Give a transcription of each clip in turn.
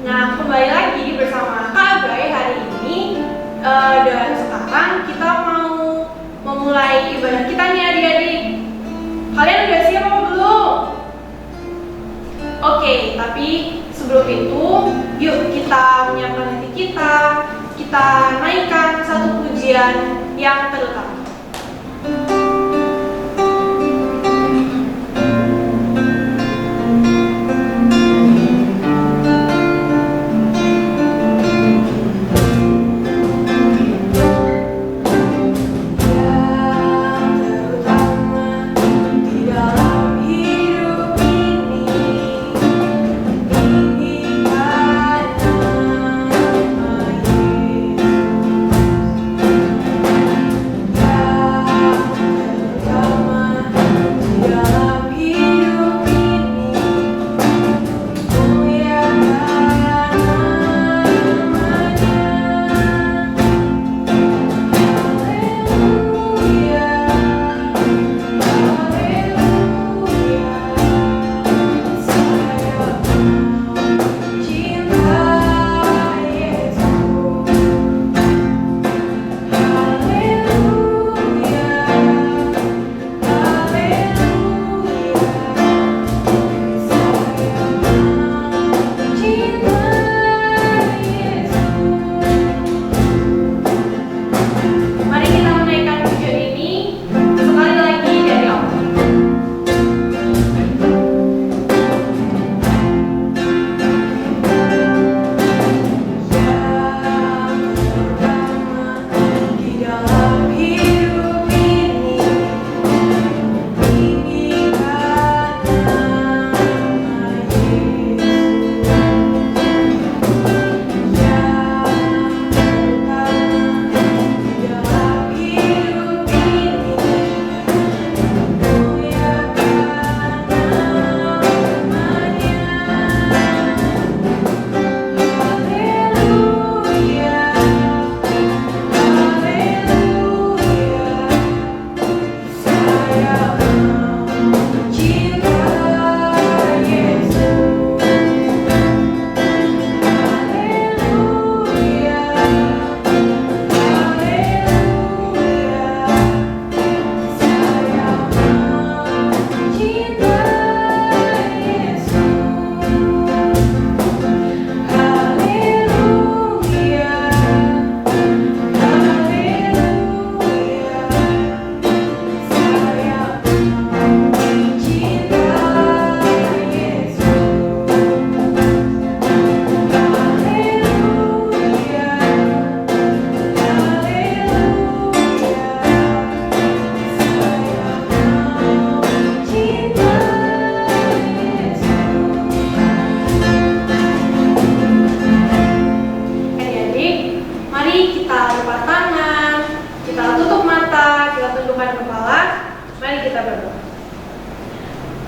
Nah, kembali lagi bersama Kak Bray hari ini. Dan sekarang kita mau memulai ibadah kita nih adik-adik. Kalian udah siap apa belum? Oke, tapi sebelum itu, yuk kita menyiapkan hati kita. Kita naikkan satu pujian yang terutama.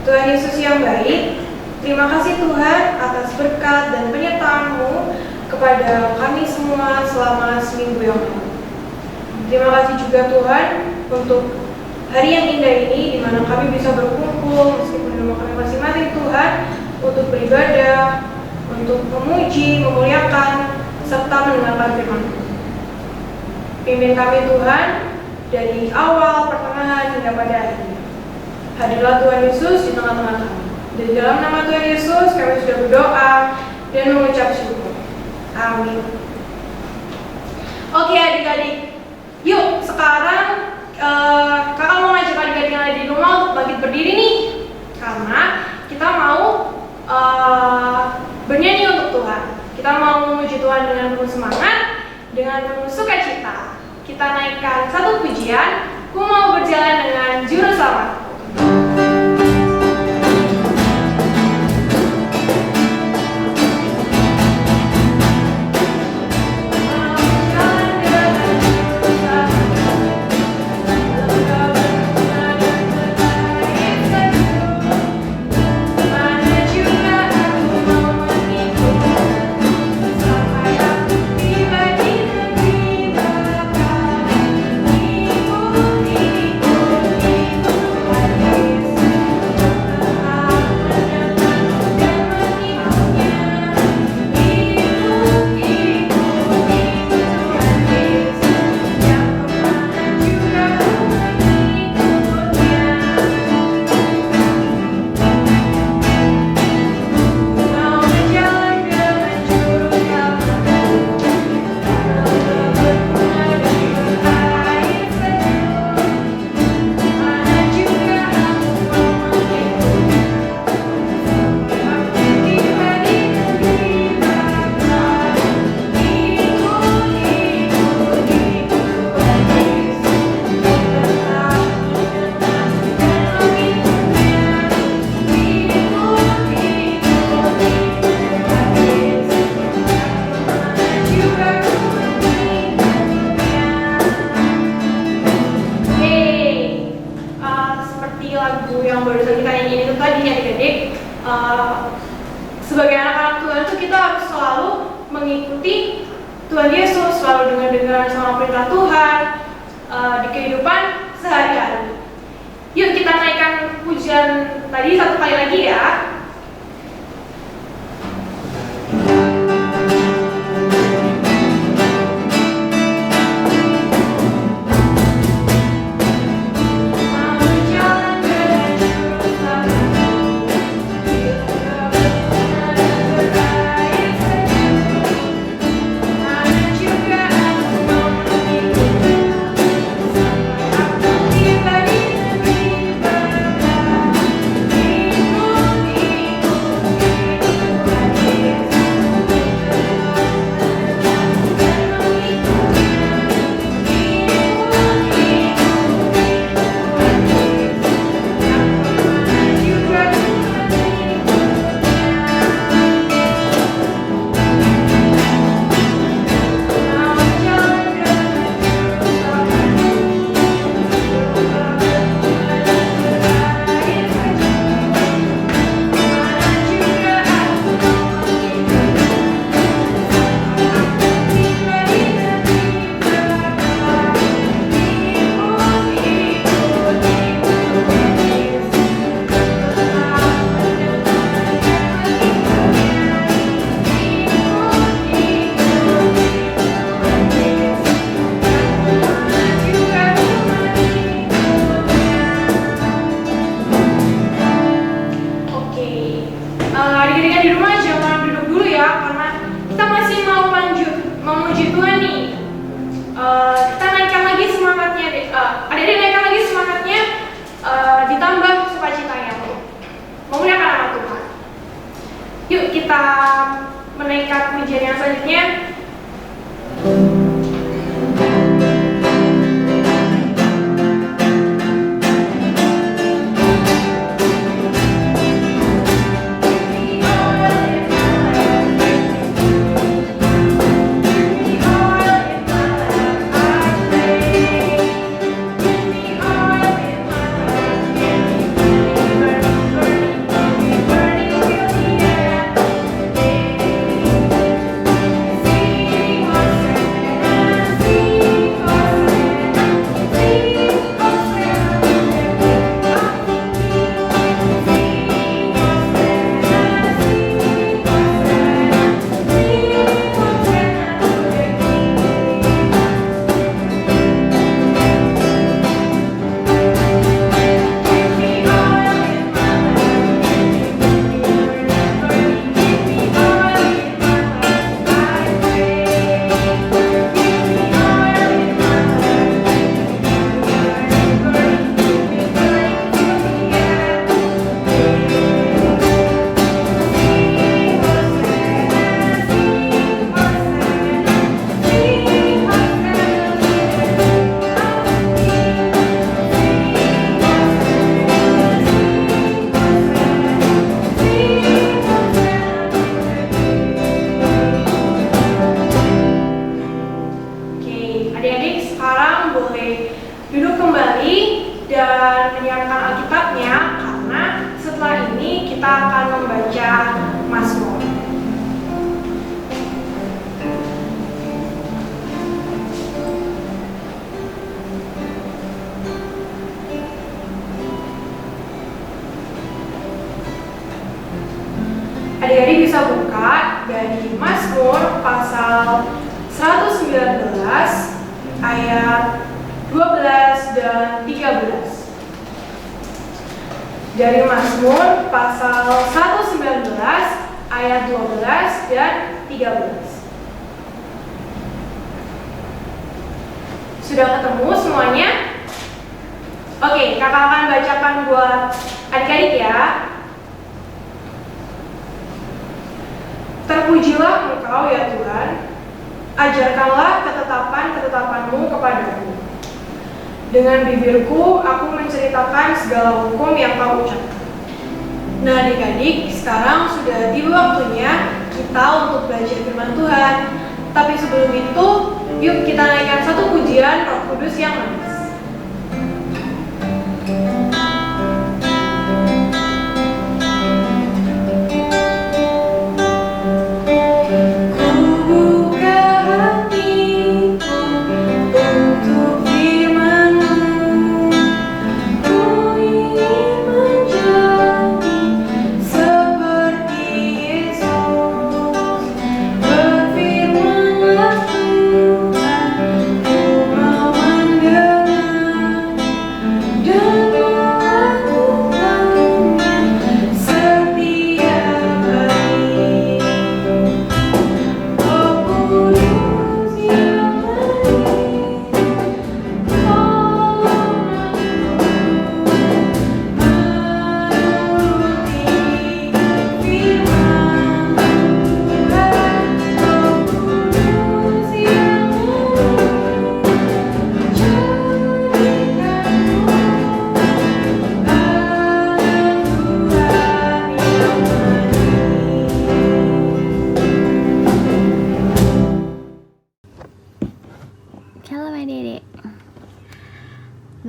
Tuhan Yesus yang baik, terima kasih Tuhan atas berkat dan penyertaan-Mu kepada kami semua selama seminggu yang lalu. Terima kasih juga Tuhan untuk hari yang indah ini di mana kami bisa berkumpul meskipun di rumah kami masing-masing Tuhan untuk beribadah, untuk memuji, memuliakan, serta mendengarkan firman-Mu. Pimpin kami Tuhan dari awal, pertengahan hingga pada akhir. Hadirlah Tuhan Yesus di tengah-tengah kami. Dan dalam nama Tuhan Yesus kami sudah berdoa dan mengucap syukur. Amin. Oke adik-adik, yuk sekarang kakak mau ngajak adik-adik yang ada di rumah untuk bangkit berdiri nih. Karena kita mau bernyanyi untuk Tuhan. Kita mau memuji Tuhan dengan penuh semangat, dengan penuh sukacita. Kita naikkan satu pujian, Ku Mau Berjalan Dengan Juru Selamat. kita harus selalu mengikuti Tuhan Yesus, selalu dengar-dengar sama perintah Tuhan di kehidupan sehari-hari. Yuk kita naikkan pujian tadi satu kali lagi ya. Adik-adik di rumah jangan duduk dulu ya, karena kita masih mau lanjut memuji Tuhan nih. Kita naikkan lagi semangatnya, adik-adik naikkan lagi semangatnya, ditambah sukacitanya memuliakan nama Tuhan. Yuk kita menaikkan pujian yang selanjutnya. Adik-adik bisa buka dari Mazmur pasal 119 ayat 12 dan 13. Dari Mazmur pasal 119 ayat 12 dan 13. Sudah ketemu semuanya? Oke, kakak akan bacakan buat adik-adik ya. Terpujilah Engkau ya Tuhan, ajarkanlah ketetapan-ketetapan-Mu kepadaku. Dengan bibirku aku menceritakan segala hukum yang Kau ucapkan. Nah adik-adik, sekarang sudah tiba waktunya kita untuk belajar firman Tuhan. Tapi sebelum itu, yuk kita naikkan satu pujian Roh Kudus yang manis.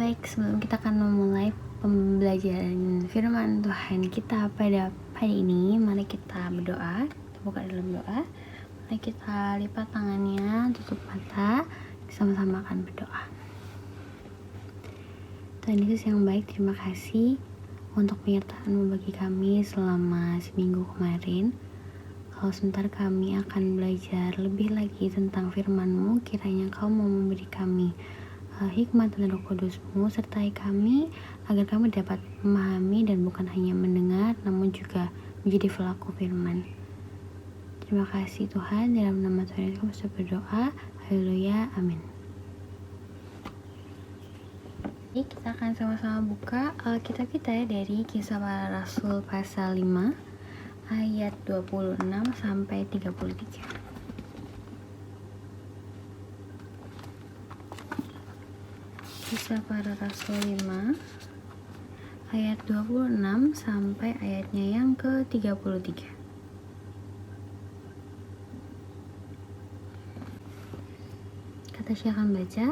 Baik, sebelum kita akan memulai pembelajaran firman Tuhan kita pada hari ini, mari kita berdoa. Kita buka dalam doa. Mari kita lipat tangannya, tutup mata, sama-sama akan berdoa. Tuhan Yesus yang baik, terima kasih untuk penyertaan-Mu bagi kami selama seminggu kemarin. Kalau sebentar kami akan belajar lebih lagi tentang firman-Mu, kiranya Kau mau memberi kami hikmat dan Roh Kudus-Mu, sertai kami agar kami dapat memahami dan bukan hanya mendengar, namun juga menjadi pelaku firman. Terima kasih Tuhan, dalam nama Tuhan Yesus kami berdoa. Haleluya, amin. Kita akan sama-sama buka Alkitab kita ya, dari Kisah Para Rasul pasal 5 ayat 26 sampai 33. Kisah Para Rasul 5 ayat 26 sampai ayatnya yang ke-33. Kata Syekh akan baca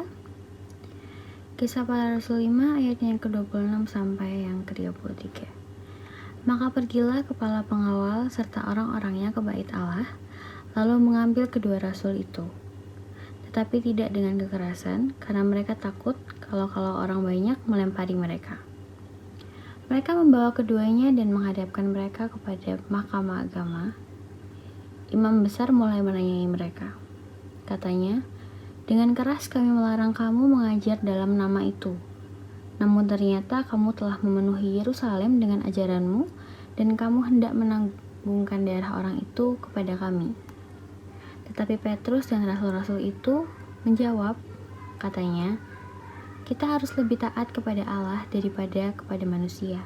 Kisah Para Rasul 5 ayatnya yang ke-26 sampai yang ke-33. Maka pergilah kepala pengawal serta orang-orangnya ke bait Allah, lalu mengambil kedua rasul itu. Tetapi tidak dengan kekerasan, karena mereka takut kalau orang banyak melempari mereka. Mereka membawa keduanya dan menghadapkan mereka kepada mahkamah agama. Imam besar mulai menanyai mereka. Katanya, dengan keras kami melarang kamu mengajar dalam nama itu. Namun ternyata kamu telah memenuhi Yerusalem dengan ajaranmu, dan kamu hendak menanggungkan darah orang itu kepada kami. Tetapi Petrus dan rasul-rasul itu menjawab, katanya, kita harus lebih taat kepada Allah daripada kepada manusia.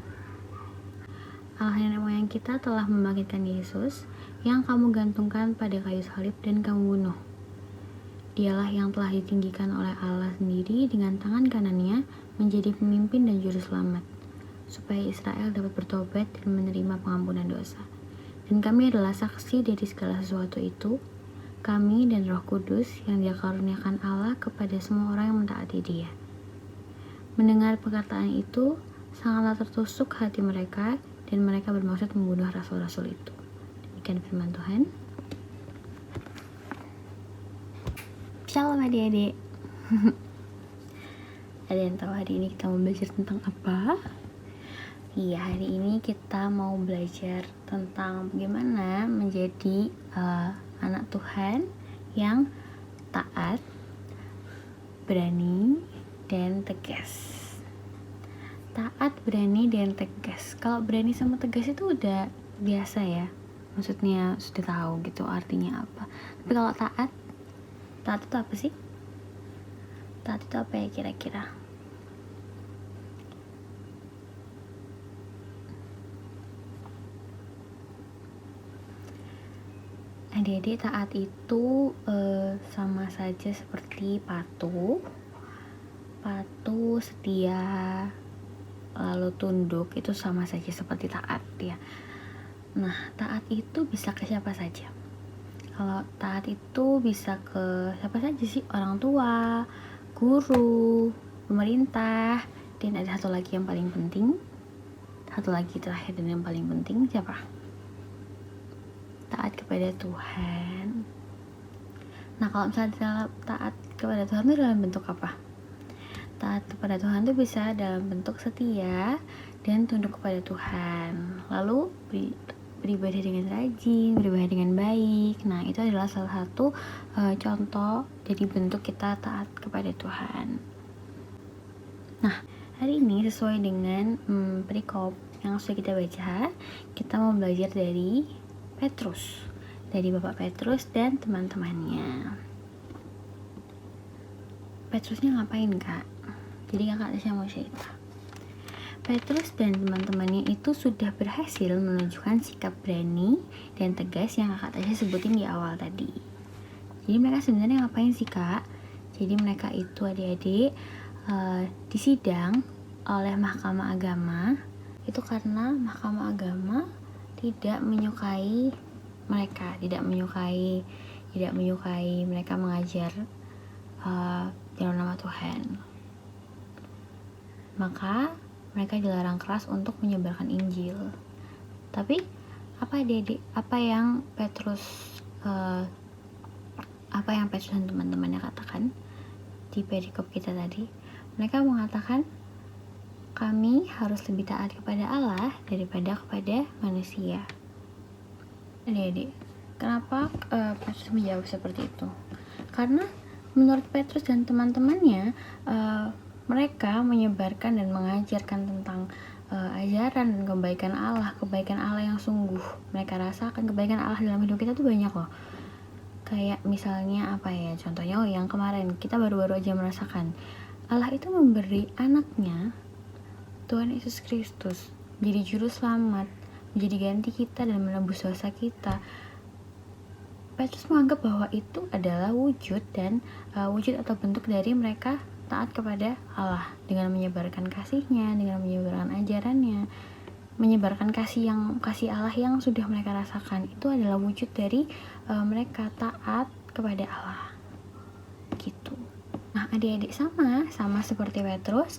Allah nenek moyang kita telah membangkitkan Yesus, yang kamu gantungkan pada kayu salib dan kamu bunuh. Dialah yang telah ditinggikan oleh Allah sendiri dengan tangan kanannya menjadi pemimpin dan juru selamat, supaya Israel dapat bertobat dan menerima pengampunan dosa. Dan kami adalah saksi dari segala sesuatu itu, kami dan Roh Kudus yang dikaruniakan Allah kepada semua orang yang mentaati Dia. Mendengar perkataan itu, sangatlah tertusuk hati mereka, dan mereka bermaksud membunuh rasul-rasul itu. Demikian firman Tuhan. Shalom adik-adik. Ada yang tahu hari ini kita mau belajar tentang apa? Iya, hari ini kita mau belajar tentang bagaimana menjadi anak Tuhan yang taat, berani, dan tegas. Taat, berani, dan tegas. Kalau berani sama tegas itu udah biasa ya, maksudnya sudah tahu gitu artinya apa. Tapi kalau taat itu apa sih? Taat itu apa ya kira-kira? Adik-adik, taat itu sama saja seperti patuh, setia, lalu tunduk, itu sama saja seperti taat ya. Nah, taat itu bisa ke siapa saja. Kalau taat itu bisa ke siapa saja sih? Orang tua, guru, pemerintah, dan ada satu lagi yang paling penting. Satu lagi terakhir dan yang paling penting siapa? Taat kepada Tuhan. Nah, kalau misalnya taat kepada Tuhan itu dalam bentuk apa? Taat kepada Tuhan itu bisa dalam bentuk setia dan tunduk kepada Tuhan. Lalu beribadah dengan rajin, beribadah dengan baik. Nah, itu adalah salah satu contoh dari bentuk kita taat kepada Tuhan. Nah, hari ini sesuai dengan perikop yang sudah kita baca, kita mau belajar dari Petrus, dari Bapak Petrus dan teman-temannya. Petrusnya ngapain, Kak? Jadi kakak Tasya mau cerita. Petrus dan teman-temannya itu sudah berhasil menunjukkan sikap berani dan tegas yang kakak Tasya sebutin di awal tadi. Jadi mereka sebenarnya ngapain sih, Kak? Jadi mereka itu adik-adik disidang oleh Mahkamah Agama. Itu karena Mahkamah Agama tidak menyukai mereka, tidak menyukai mereka mengajar dalam nama Tuhan. maka mereka dilarang keras untuk menyebarkan Injil. Tapi apa yang Petrus dan teman-temannya katakan di perikop kita tadi? Mereka mengatakan kami harus lebih taat kepada Allah daripada kepada manusia. Adik-adik, kenapa Petrus menjawab seperti itu? Karena menurut Petrus dan teman-temannya, mereka menyebarkan dan mengajarkan tentang ajaran dan kebaikan Allah yang sungguh mereka rasakan. Kebaikan Allah dalam hidup kita tuh banyak loh. Kayak misalnya contohnya yang kemarin kita baru-baru aja merasakan Allah itu memberi anaknya, Tuhan Yesus Kristus, menjadi juru selamat, menjadi ganti kita dan menebus dosa kita. Petrus menganggap bahwa itu adalah wujud atau bentuk dari mereka taat kepada Allah dengan menyebarkan kasih-Nya, dengan menyebarkan ajarannya, menyebarkan kasih Allah yang sudah mereka rasakan. Itu adalah wujud dari mereka taat kepada Allah. Gitu. Nah, adik-adik sama seperti Petrus,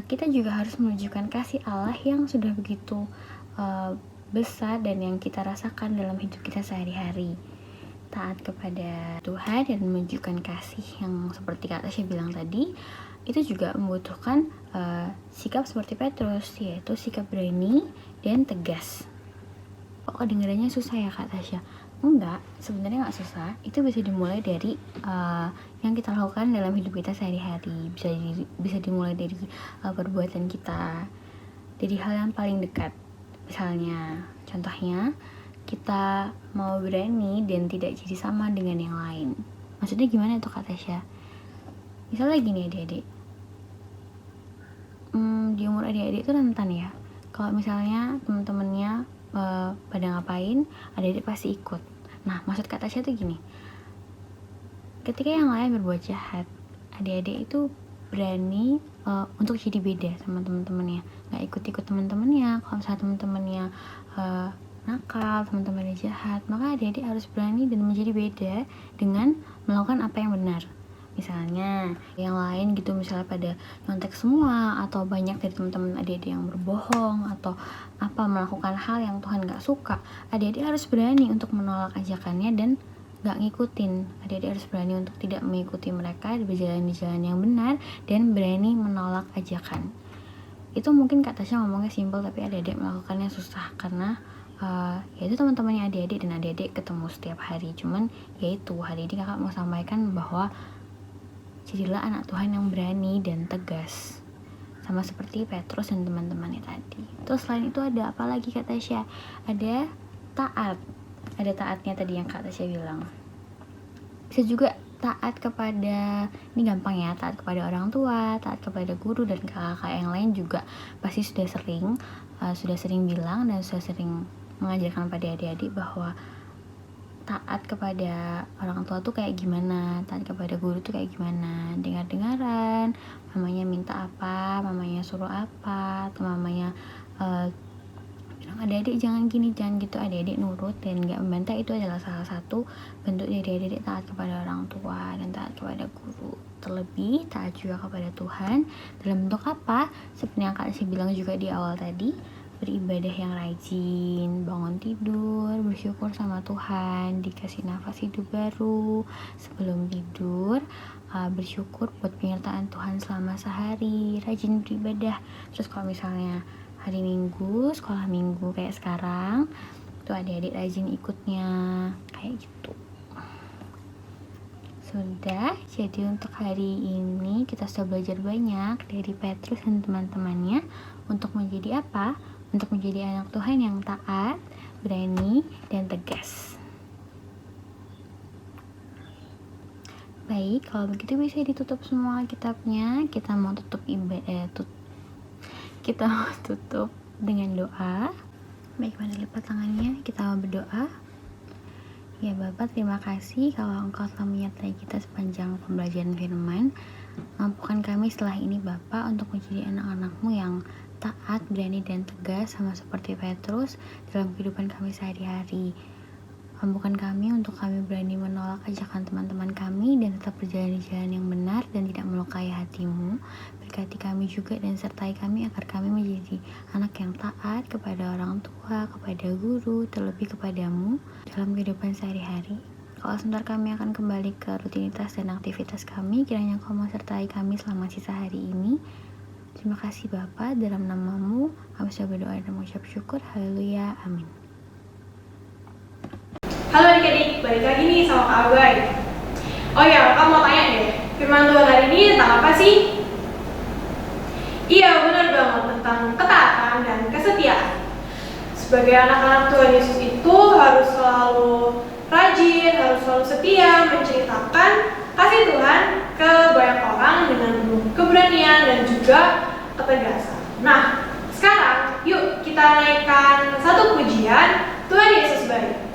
kita juga harus menunjukkan kasih Allah yang sudah begitu besar dan yang kita rasakan dalam hidup kita sehari-hari. Taat kepada Tuhan dan menunjukkan kasih yang seperti kata saya bilang tadi, itu juga membutuhkan sikap seperti Petrus, yaitu sikap berani dan tegas. Kok kedengarannya susah ya Kak Tasya? Enggak, sebenarnya nggak susah. Itu bisa dimulai dari yang kita lakukan dalam hidup kita sehari-hari. Bisa dimulai dari perbuatan kita, dari hal yang paling dekat. Misalnya, contohnya kita mau berani dan tidak jadi sama dengan yang lain. Maksudnya gimana tuh Kak Tasya? Misalnya gini adik-adik, di umur adik-adik itu rentan ya. Kalau misalnya teman-temannya pada ngapain, adik-adik pasti ikut. Nah, maksud Kak Tasya tuh gini, ketika yang lain berbuat jahat, adik-adik itu berani untuk jadi beda sama teman-temannya, nggak ikut-ikut teman-temannya. Kalau misalnya teman-temannya nakal, teman-temannya jahat, maka adik-adik harus berani dan menjadi beda dengan melakukan apa yang benar. Misalnya yang lain gitu, misalnya pada nyontek semua, atau banyak dari teman-teman adik-adik yang berbohong atau melakukan hal yang Tuhan gak suka, adik-adik harus berani untuk menolak ajakannya dan gak ngikutin. Adik-adik harus berani untuk tidak mengikuti mereka, berjalan di jalan yang benar, dan berani menolak ajakan. Itu mungkin Kak Tasya ngomongnya simpel, tapi adik-adik melakukannya susah karena yaitu teman-temannya adik-adik dan adik-adik ketemu setiap hari. Cuman yaitu hari ini kakak mau sampaikan bahwa jadilah anak Tuhan yang berani dan tegas, sama seperti Petrus dan teman-temannya tadi. Terus selain itu ada apa lagi Kak Tasya? Ada taat. Ada taatnya tadi yang Kak Tasya bilang. Bisa juga taat kepada, ini gampang ya, taat kepada orang tua, taat kepada guru dan kakak-kakak yang lain juga pasti sudah sering bilang dan sudah sering mengajarkan pada adik-adik bahwa taat kepada orang tua tuh kayak gimana, taat kepada guru tuh kayak gimana. Dengar-dengaran, mamanya minta apa, mamanya suruh apa, atau mamanya bilang adik-adik jangan gini, jangan gitu, adik-adik nurut dan gak membantah. Itu adalah salah satu bentuk dari adik-adik taat kepada orang tua dan taat kepada guru. Terlebih taat juga kepada Tuhan dalam bentuk apa? Seperti yang Kak Tasya bilang juga di awal tadi, beribadah yang rajin, bangun tidur, bersyukur sama Tuhan, dikasih nafas hidup baru, sebelum tidur bersyukur buat penyertaan Tuhan selama sehari, rajin beribadah. Terus kalau misalnya hari Minggu, sekolah Minggu kayak sekarang, tuh adik-adik rajin ikutnya, kayak gitu. Sudah, jadi untuk hari ini kita sudah belajar banyak dari Petrus dan teman-temannya untuk menjadi apa? Untuk menjadi anak Tuhan yang taat, berani, dan tegas. Baik, kalau begitu bisa ditutup semua kitabnya. Kita mau tutup kita mau tutup dengan doa. Baik, mana lipat tangannya, kita mau berdoa. Ya Bapak, terima kasih kalau Engkau telah menyertai kita sepanjang pembelajaran firman. Mampukan kami setelah ini Bapak untuk menjadi anak-anak-Mu yang taat, berani, dan tegas sama seperti Petrus dalam kehidupan kami sehari-hari. Mampukan kami untuk kami berani menolak ajakan teman-teman kami dan tetap berjalan di jalan yang benar dan tidak melukai hati-Mu. Berkati kami juga dan sertai kami agar kami menjadi anak yang taat kepada orang tua, kepada guru, terlebih kepadamu dalam kehidupan sehari-hari. Kalau sebentar kami akan kembali ke rutinitas dan aktivitas kami, kiranya Kau menyertai kami selama sisa hari ini. Terima kasih Bapa, dalam nama-Mu kami sudah berdoa dan mengucap syukur. Haleluya, amin. Halo adik-adik, balik lagi nih sama Kak Abai. Oh ya, kamu mau tanya deh, firman Tuhan hari ini tentang apa sih? Iya, benar banget, tentang ketaatan dan kesetiaan. Sebagai anak-anak Tuhan Yesus itu harus selalu rajin, harus selalu setia menceritakan kasih Tuhan ke banyak orang dengan penuh keberanian dan juga ketegasan. Nah, sekarang yuk kita naikkan satu pujian, Tuhan Yesus baik.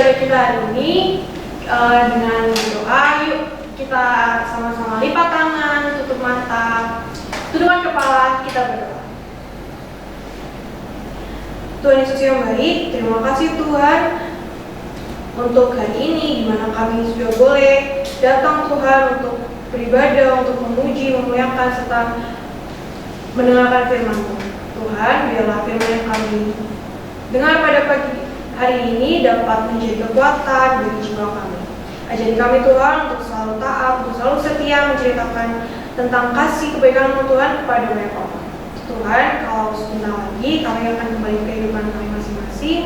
Kita hari ini dengan berdoa, yuk kita sama-sama lipat tangan, tutup mata, tundukkan kepala, kita berdoa. Tuhan Yesus yang baik, terima kasih Tuhan untuk hari ini di mana kami sudah boleh datang Tuhan untuk beribadah, untuk memuji, memuliakan serta mendengarkan firman-Mu. Tuhan, biarlah firman yang kami dengar pada pagi hari ini dapat menjadi kekuatan bagi jiwa kami. Ajari kami Tuhan untuk selalu taat, untuk selalu setia menceritakan tentang kasih kebaikan-Mu Tuhan kepada banyak orang. Tuhan, kalau sebentar lagi kami akan kembali ke kehidupan kami masing-masing.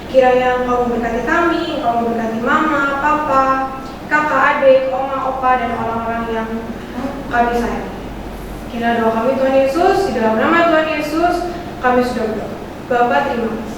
Kiranya Engkau memberkati kami, Engkau memberkati mama, papa, kakak, adik, oma, opa, dan orang-orang yang kami sayangi. Kiranya doa kami Tuhan Yesus, di dalam nama Tuhan Yesus kami sudah berdoa. Bapa, terima kasih.